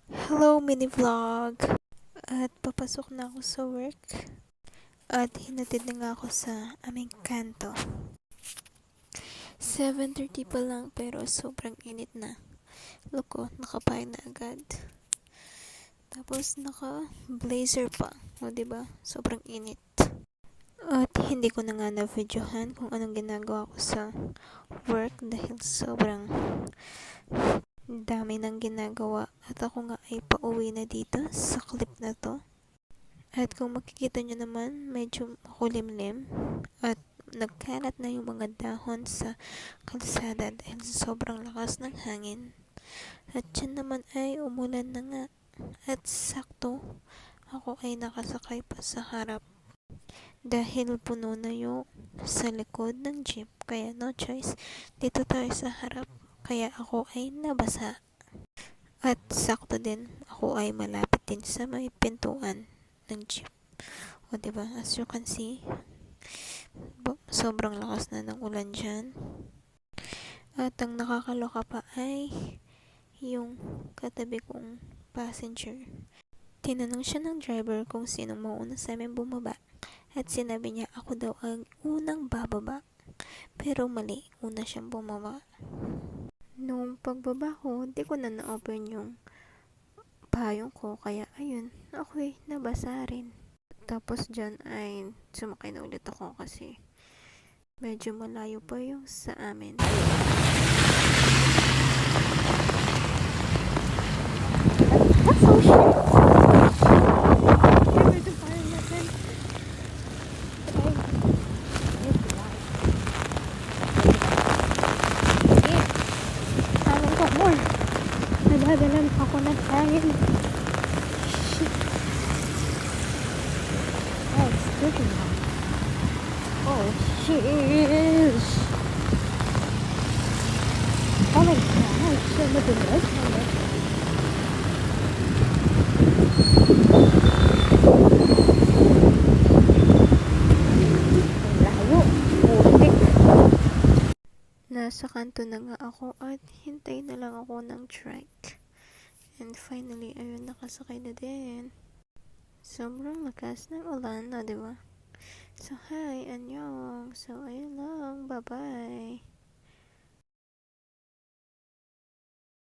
Hello mini vlog! At papasok na ako sa work. At hinatid na nga ako sa aming kanto. 7:30 pa lang pero sobrang init na. Loko, nakapayag na agad. Tapos naka blazer pa. O diba? Sobrang init. At hindi ko na nga na-videohan kung anong ginagawa ko sa work dahil sobrang dami ng ginagawa at ako nga ay pauwi na dito sa clip na to. At kung makikita nyo naman, medyo makulimlim at nagkalat na yung mga dahon sa kalsada dahil sobrang lakas ng hangin. At dyan naman ay umulan na nga at sakto ako ay nakasakay pa sa harap dahil puno na yung sa likod ng jeep, kaya no choice, dito tayo sa harap, kaya ako ay nabasa. At sakto din, ako ay malapit din sa may pintuan ng jeep. O diba, as you can see, sobrang lakas na ng ulan dyan. At ang nakakaloka pa ay yung katabi kong passenger. Tinanong siya ng driver kung sino mauna sa amin bumaba. At sinabi niya ako daw ang unang bababa. Pero mali, una siyang bumaba. Nung pagbaba ko, di ko na na-open yung payong ko. Kaya ayun, ako'y nabasa rin. Tapos dyan ay sumakay na ulit ako kasi medyo malayo pa yung sa amin. That's so shit! Nadadalan ako ng hangin. Shit. Oh, it's freaking hot. Oh, shit. Oh my god. Shit, look at this. Layo. Putik. Nasa kanto na nga ako at hintay na lang ako ng truck. And finally, ayun, nakasakay na din. Sobrang lakas ng ulan, no, diba? So, hi, annyeong. So, ayun lang. Bye-bye.